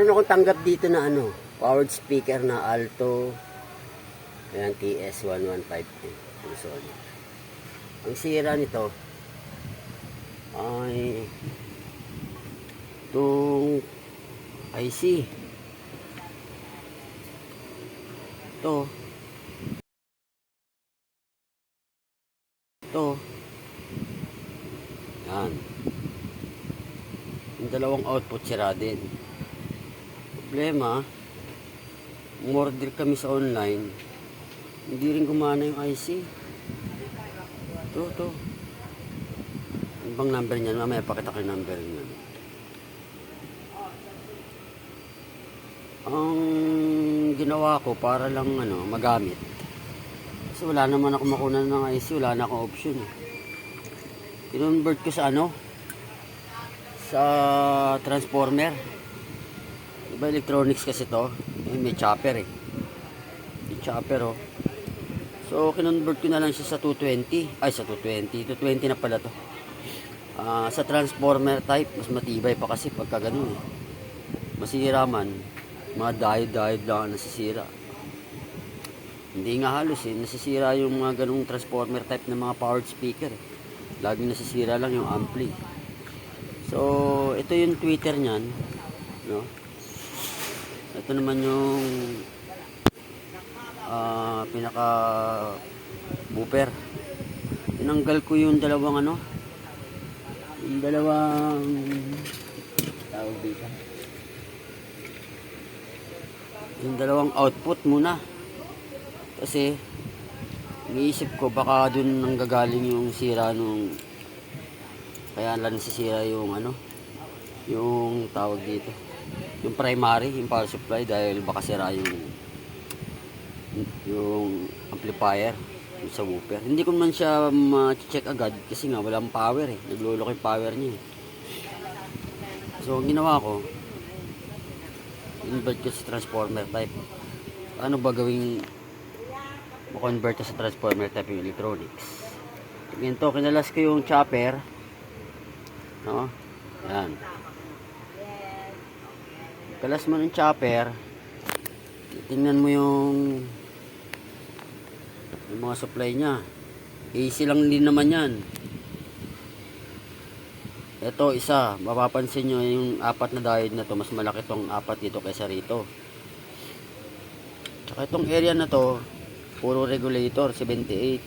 Meron akong tanggap dito na ano, powered speaker na Alto. Ayan, TS1150. Sony. Ang sira nito ay itong IC. Ito. Yan. Yung dalawang output sira din. Problema, umorder kami sa online, hindi rin gumana yung IC. Ito. Ano bang number niyan? Mamaya pakita ko yung number niyan. Ang ginawa ko para lang magamit. Kasi wala naman ako makunan ng IC, wala na akong option. Kinonvert ko sa sa transformer. Diba electronics kasi to? May chopper may chopper So kinonvert ko na lang siya sa 220. Ay, sa 220. 220 na pala to. Sa transformer type, mas matibay pa kasi pagka ganun masira man, mga diode lang nasisira. Hindi nga halos nasisira yung mga ganung transformer type ng mga powered speaker. Laging nasisira lang yung ampli. So ito yung tweeter niyan, no? Ito naman yung pinaka booper. Tinanggal ko yung dalawang tawag dito, yung dalawang output muna. Kasi iniisip ko baka dun nanggagaling yung sira kaya lang nasisira yung yung tawag dito, yung primary, yung power supply, dahil baka sira yung amplifier sa woofer. Hindi ko man siya ma-check agad kasi nga walang power naglulok yung power niya So ang ginawa ko, convert ko sa transformer type. Ano ba gawing ma-convert sa transformer type yung electronics? Ganito, kinalas ko yung chopper, no? Yan. Kalas mo ng chopper, tingnan mo yung mga supply niya. AC lang din naman yan. Ito isa, mapapansin nyo yung apat na diode na to, mas malaki tong apat dito kaysa rito. Tsaka itong area na to, puro regulator, 78,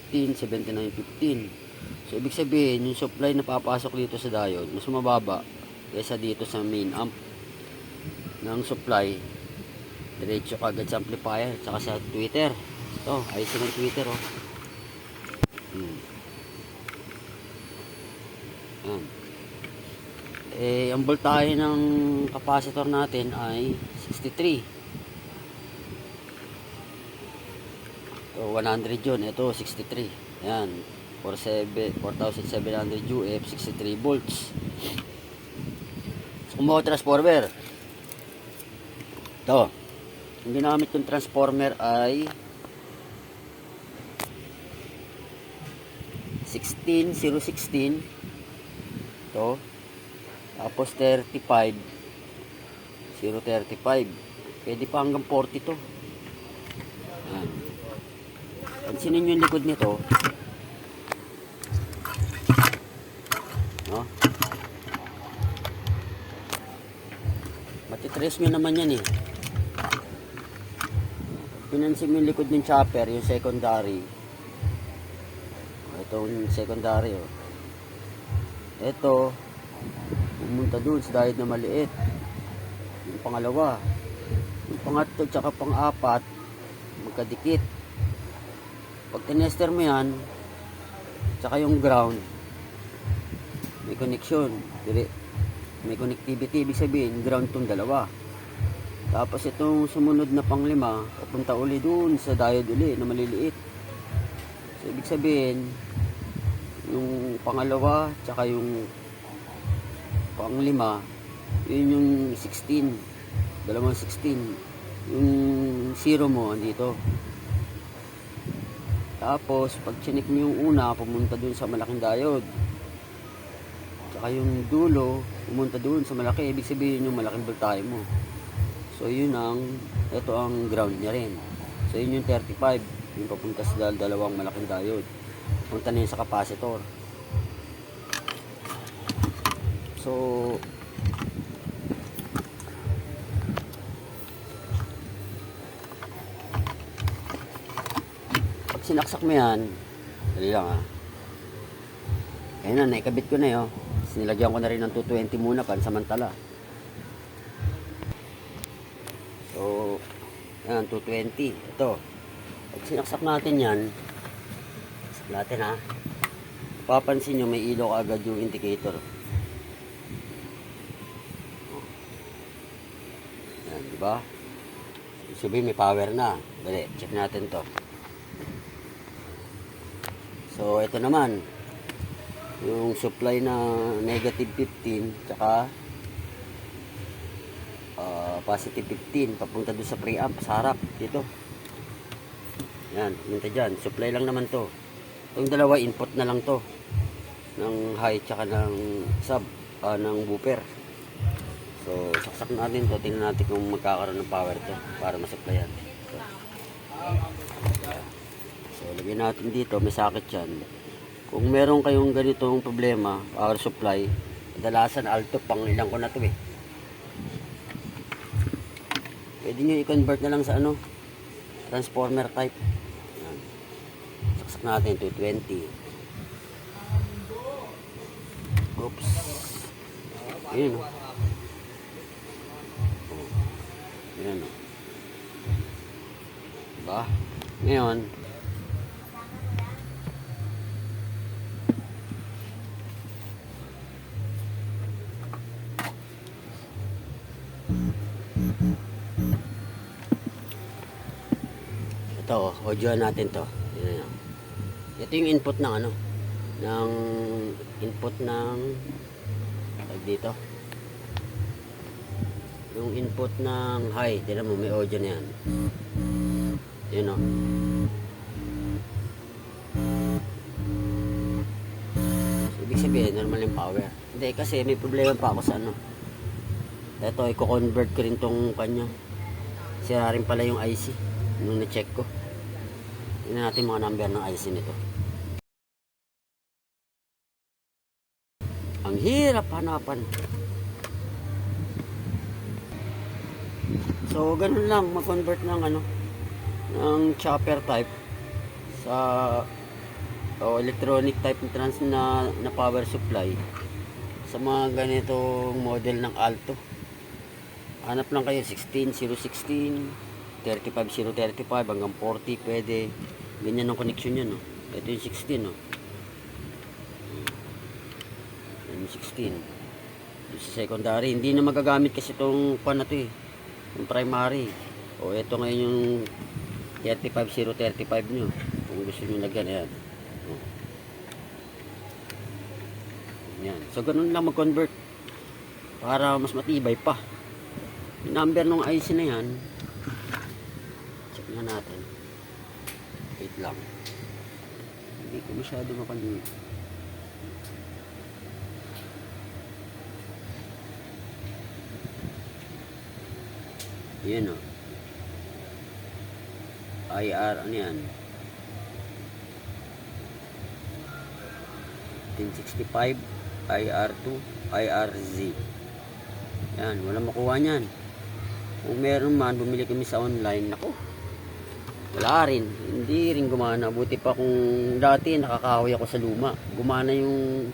15, 79, 15. So ibig sabihin, yung supply na papasok dito sa diode, mas mababa kaysa dito sa main amp ng supply. Diretso kagad sa amplifier, tsaka sa tweeter. Ito, IC ng tweeter Yan. Ang voltahe ng capacitor natin ay 63. So 100 yun, ito 63. Yan, 4700 UF, 63 volts. So, kumuha transformer. Ito, yung ginamit yung transformer ay 16016. Ito. Tapos 35 035. Pwede pa hanggang 40 to. Ayan. Pansinin nyo yung likod nito, no? Matitrace nyo naman yan Pinansin mo yung likod ng chopper, yung secondary. Ito yung secondary Ito pumunta dun sa diode na maliit. Yung pangalawa, yung pangatlo tsaka pang-apat magkadikit. Pag tinester mo yan, tsaka yung ground, may connection, may connectivity. Ibig sabihin ground tong dalawa. Tapos itong sumunod na pang-5 papunta uli dun sa diode uli na maliliit. So ibig sabihin yung pangalawa tsaka yung pang-5, yun yung 16, dalawang 16. Yung 0 mo andito. Tapos pag chinik nyo yung una, pumunta dun sa malaking diode. Saka yung dulo, pumunta doon sa malaki. Ibig sabihin yung malaking voltahe mo. So yun ito ang ground niya rin. So yun yung 35. Yung papunta sa dalawang malaking diode. Punta na yun sa capacitor. So pag sinaksak mo yan, dali lang ayun na, naikabit ko na yun. Nilagyan ko na rin ng 220 muna pansamantala. So yan, 220. Ito, pag sinaksak natin yan, saksak natin papansin nyo may ilaw agad yung indicator. Yan, diba? Sabihin may power na. Dali, check natin to. So ito naman yung supply na negative 15 tsaka positive 15 papunta doon sa preamp sa harap dito. Yan, punta dyan. Supply lang naman to. Itong dalawa input na lang to ng high tsaka ng sub ng booper. So saksak natin to, tingnan natin kung magkakaroon ng power to para masupplyan. So lagyan natin dito, may socket yan. Kung meron kayong ganitong problema, power supply, kadalasan alto, pang ilang ko na to Pwede nyo i-convert na lang sa transformer type. Yan. Saksak natin, 220. Oops. Ayan Ayan Diba? Ngayon, ito, audio natin to. Ito yung input ng ng input ng dito. Yung input ng high, tingnan mo may audio na yan. Yun So, ibig sabihin, normal yung power. Hindi, kasi may problema pa ako sa Ito, i-convert ko rin tong kanya. Sira rin pala yung IC nung na-check ko. Tingnan natin mga number ng IC nito. Ang hirap hanapan. So ganun lang mag-convert ng ng chopper type sa electronic type na power supply sa mga ganitong model ng Alto. Hanap lang kayo 16016 35035 hanggang 40 pwede. Ganyan ang connection yan Ito yung 16 Yan yung 16. Yung sa secondary, hindi na magagamit kasi itong pan na to yung primary. Ito ngayon yung 35035 nyo. Kung gusto nyo lagyan, yan. Yan. So ganun lang mag-convert para mas matibay pa. Yung number ng IC na yan, check na natin. Wait lang. Hindi ko masyado mapansin. Yan IR, ano yan? 1065 IR2 IRZ. Yan, walang makuha niyan. Kung meron man, bumili kami sa online. Nako, wala rin. Hindi rin gumana. Buti pa kung dati nakakahoy ako sa luma. Gumana yung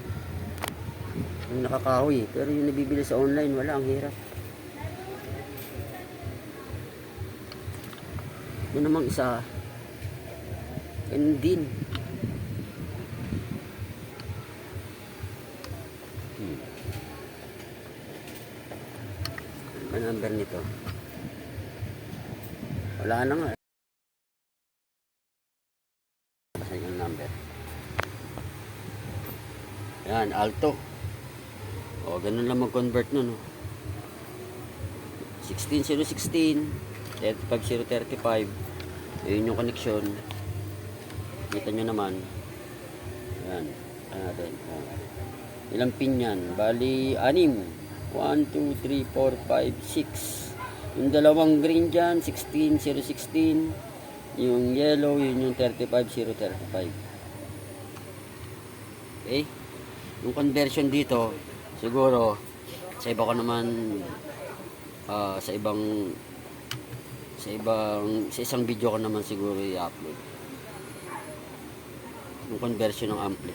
nakakahoy. Pero yung nabibili sa online, wala. Ang hirap. Ito namang isa. Ganun din. Ano number nito? Wala na nga. Saan yung number? Yan, Alto. Ganun lang mag-convert nun. 16016 35035. Yun yung connection. Kita nyo naman. Yan. Ano natin. Ilang pin yan? Bali, 6. 1, 2, 3, 4, 5, 6. Yung dalawang green dyan, 16,016. Yung yellow, yun yung 35,035. Okay? Yung conversion dito, siguro, sa iba ko naman, sa isang video ko naman siguro i-upload. Yung conversion ng ampli.